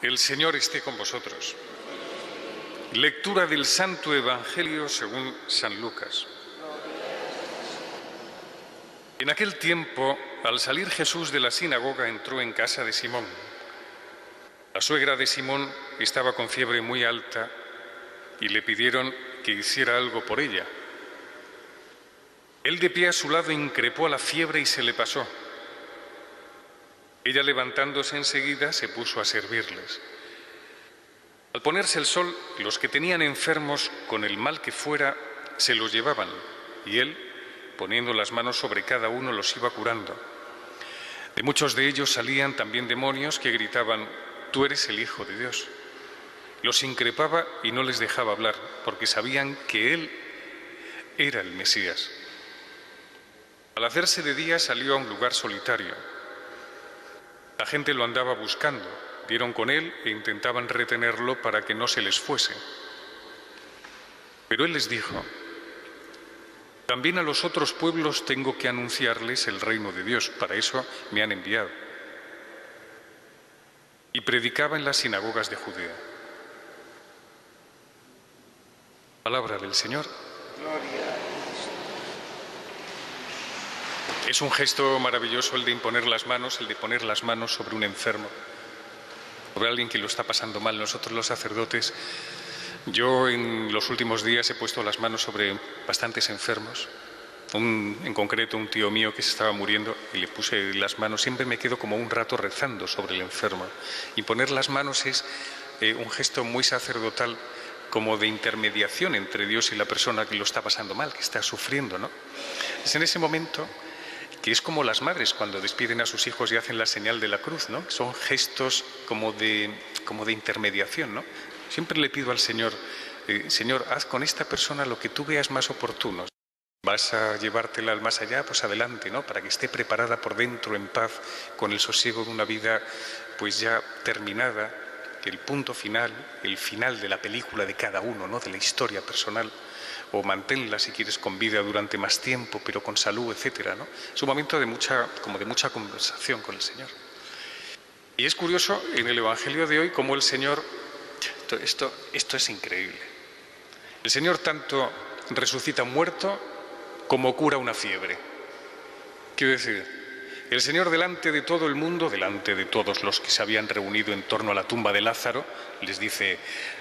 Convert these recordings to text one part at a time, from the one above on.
El Señor esté con vosotros. Lectura del Santo Evangelio según San Lucas. En aquel tiempo, al salir Jesús de la sinagoga, entró en casa de Simón. La suegra de Simón estaba con fiebre muy alta y le pidieron que hiciera algo por ella. Él de pie a su lado increpó a la fiebre y se le pasó. Ella, levantándose enseguida, se puso a servirles. Al ponerse el sol, los que tenían enfermos, con el mal que fuera, se los llevaban, y él, poniendo las manos sobre cada uno, los iba curando. De muchos de ellos salían también demonios que gritaban: «Tú eres el Hijo de Dios». Los increpaba y no les dejaba hablar, porque sabían que él era el Mesías. Al hacerse de día, salió a un lugar solitario. La gente lo andaba buscando, dieron con él e intentaban retenerlo para que no se les fuese. Pero él les dijo: «También a los otros pueblos tengo que anunciarles el reino de Dios, para eso me han enviado». Y predicaba en las sinagogas de Judea. Palabra del Señor. Gloria. Es un gesto maravilloso el de imponer las manos, el de poner las manos sobre un enfermo, sobre alguien que lo está pasando mal. Nosotros los sacerdotes, yo en los últimos días he puesto las manos sobre bastantes enfermos. En concreto un tío mío que se estaba muriendo y le puse las manos. Siempre me quedo como un rato rezando sobre el enfermo. Y poner las manos es un gesto muy sacerdotal, como de intermediación entre Dios y la persona que lo está pasando mal, que está sufriendo, ¿no? Es en ese momento que es como las madres cuando despiden a sus hijos y hacen la señal de la cruz, ¿no? Son gestos como de intermediación, ¿no? Siempre le pido al Señor: Señor, haz con esta persona lo que tú veas más oportuno. Vas a llevártela al más allá, pues adelante, ¿no? Para que esté preparada por dentro, en paz, con el sosiego de una vida pues ya terminada, el punto final, el final de la película de cada uno, ¿no? De la historia personal. O manténla, si quieres, con vida durante más tiempo, pero con salud, etcétera, ¿no? Es un momento de mucha conversación con el Señor. Y es curioso en el Evangelio de hoy cómo el Señor, esto es increíble. El Señor tanto resucita un muerto como cura una fiebre. Quiero decir, el Señor, delante de todo el mundo, delante de todos los que se habían reunido en torno a la tumba de Lázaro, les dice: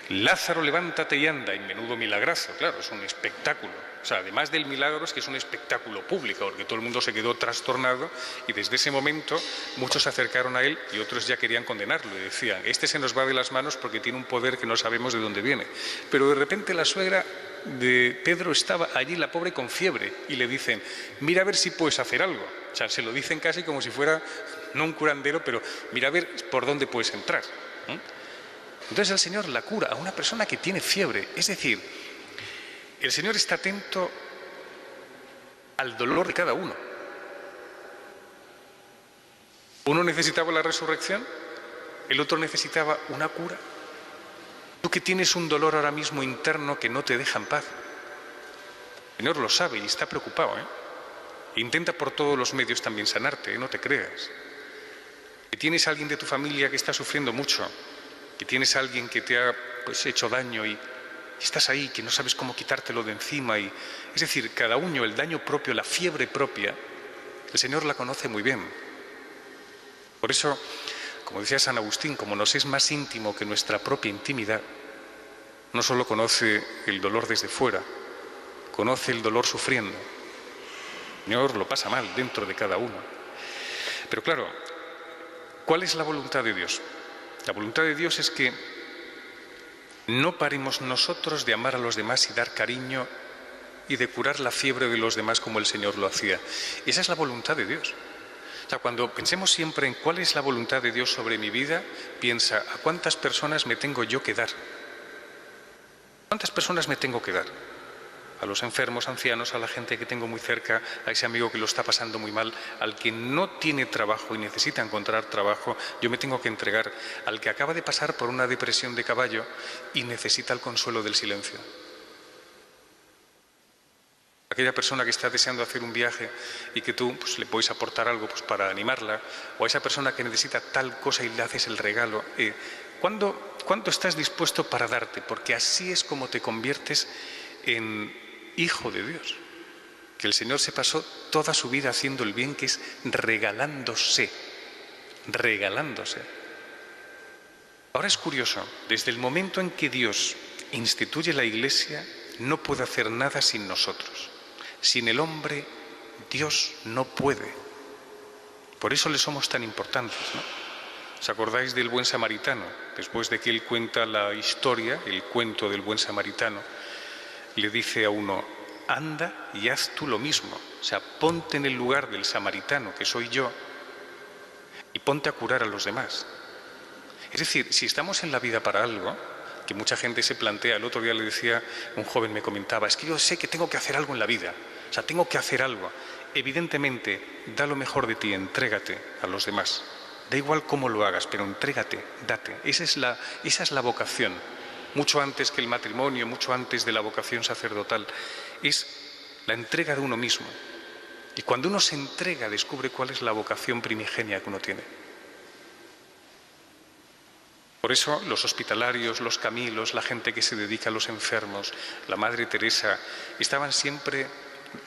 «Lázaro, levántate y anda». Y menudo milagrazo, claro, es un espectáculo. O sea, además del milagro, es que es un espectáculo público, porque todo el mundo se quedó trastornado y desde ese momento muchos se acercaron a él y otros ya querían condenarlo y decían: «Este se nos va de las manos porque tiene un poder que no sabemos de dónde viene». Pero de repente la suegra de Pedro estaba allí, la pobre, con fiebre, y le dicen: «Mira a ver si puedes hacer algo». O sea, se lo dicen casi como si fuera, no un curandero, pero mira a ver por dónde puedes entrar. Entonces el Señor la cura a una persona que tiene fiebre. Es decir, el Señor está atento al dolor de cada uno. Uno necesitaba la resurrección, el otro necesitaba una cura. Tú que tienes un dolor ahora mismo interno que no te deja en paz, el Señor lo sabe y está preocupado, Intenta por todos los medios también sanarte, no te creas. Que tienes a alguien de tu familia que está sufriendo mucho, que tienes a alguien que te ha hecho daño y estás ahí, que no sabes cómo quitártelo de encima. Es decir, cada uno, el daño propio, la fiebre propia, el Señor la conoce muy bien. Por eso, como decía San Agustín, como nos es más íntimo que nuestra propia intimidad, no solo conoce el dolor desde fuera, conoce el dolor sufriendo. El Señor lo pasa mal dentro de cada uno. Pero claro, ¿cuál es la voluntad de Dios? La voluntad de Dios es que no paremos nosotros de amar a los demás y dar cariño y de curar la fiebre de los demás como el Señor lo hacía. Esa es la voluntad de Dios. O sea, cuando pensemos siempre en cuál es la voluntad de Dios sobre mi vida, piensa: ¿a cuántas personas me tengo yo que dar? ¿Cuántas personas me tengo que dar? A los enfermos, ancianos, a la gente que tengo muy cerca, a ese amigo que lo está pasando muy mal, al que no tiene trabajo y necesita encontrar trabajo, yo me tengo que entregar. Al que acaba de pasar por una depresión de caballo y necesita el consuelo del silencio. Aquella persona que está deseando hacer un viaje y que tú le puedes aportar algo para animarla, o a esa persona que necesita tal cosa y le haces el regalo. ¿Cuánto estás dispuesto para darte? Porque así es como te conviertes en hijo de Dios. Que el Señor se pasó toda su vida haciendo el bien, que es regalándose. Ahora es curioso, desde el momento en que Dios instituye la Iglesia, no puede hacer nada sin nosotros. Sin el hombre, Dios no puede. Por eso le somos tan importantes, ¿no? ¿Os acordáis del buen samaritano? Después de que él cuenta la historia, el cuento del buen samaritano, le dice a uno: anda y haz tú lo mismo. O sea, ponte en el lugar del samaritano, que soy yo, y ponte a curar a los demás. Es decir, si estamos en la vida para algo, que mucha gente se plantea, el otro día le decía, un joven me comentaba, es que yo sé que tengo que hacer algo en la vida, o sea, tengo que hacer algo. Evidentemente, da lo mejor de ti, entrégate a los demás. Da igual cómo lo hagas, pero entrégate, date. Esa es la vocación. Mucho antes que el matrimonio, mucho antes de la vocación sacerdotal, es la entrega de uno mismo. Y cuando uno se entrega, descubre cuál es la vocación primigenia que uno tiene. Por eso los hospitalarios, los Camilos, la gente que se dedica a los enfermos, la Madre Teresa, estaban siempre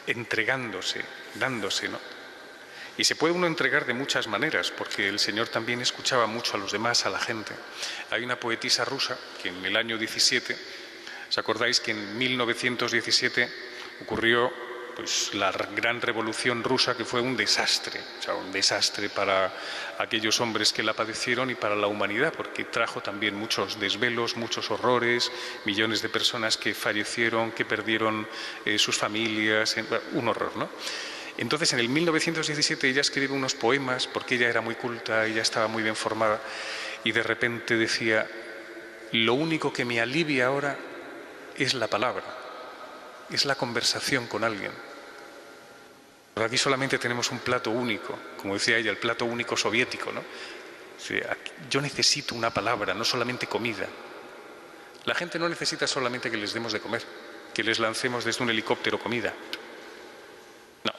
entregándose, dándose, ¿no? Y se puede uno entregar de muchas maneras, porque el Señor también escuchaba mucho a los demás, a la gente. Hay una poetisa rusa que en el año 17, ¿os acordáis que en 1917 ocurrió pues la gran revolución rusa, que fue un desastre, o sea, un desastre para aquellos hombres que la padecieron y para la humanidad, porque trajo también muchos desvelos, muchos horrores, millones de personas que fallecieron, que perdieron sus familias, un horror, ¿no? Entonces, en el 1917 ella escribe unos poemas, porque ella era muy culta, ella estaba muy bien formada, y de repente decía: lo único que me alivia ahora es la palabra, es la conversación con alguien. Pero aquí solamente tenemos un plato único, como decía ella, el plato único soviético, ¿no? Yo necesito una palabra, no solamente comida. La gente no necesita solamente que les demos de comer, que les lancemos desde un helicóptero comida. No.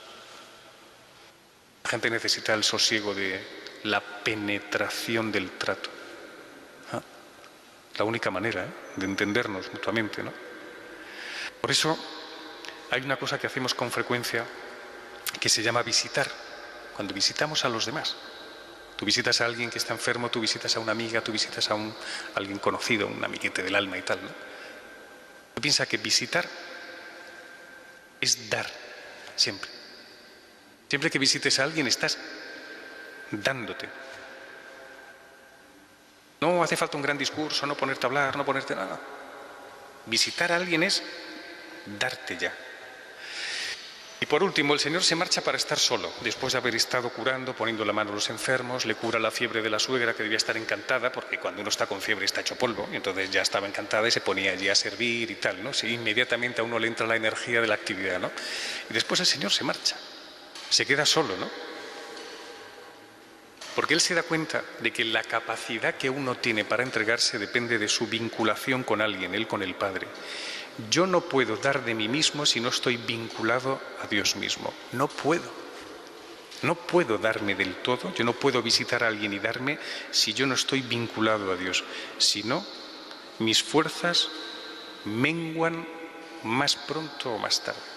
La gente necesita el sosiego de la penetración del trato. ¿Ah? La única manera de entendernos mutuamente, ¿no? Por eso hay una cosa que hacemos con frecuencia que se llama visitar. Cuando visitamos a los demás, tú visitas a alguien que está enfermo, tú visitas a una amiga, tú visitas a alguien conocido, un amiguete del alma y tal, ¿no? Tú piensas que visitar es dar, siempre. Siempre que visites a alguien estás dándote. No hace falta un gran discurso, no ponerte a hablar, no ponerte nada. Visitar a alguien es darte ya. Y por último, el Señor se marcha para estar solo, después de haber estado curando, poniendo la mano a los enfermos, le cura la fiebre de la suegra, que debía estar encantada, porque cuando uno está con fiebre está hecho polvo, y entonces ya estaba encantada y se ponía allí a servir y tal, ¿no? Sí, inmediatamente a uno le entra la energía de la actividad, ¿no? Y después el Señor se marcha, se queda solo, ¿no? Porque Él se da cuenta de que la capacidad que uno tiene para entregarse depende de su vinculación con alguien, Él con el Padre. Yo no puedo dar de mí mismo si no estoy vinculado a Dios mismo. No puedo. No puedo darme del todo. Yo no puedo visitar a alguien y darme si yo no estoy vinculado a Dios. Si no, mis fuerzas menguan más pronto o más tarde.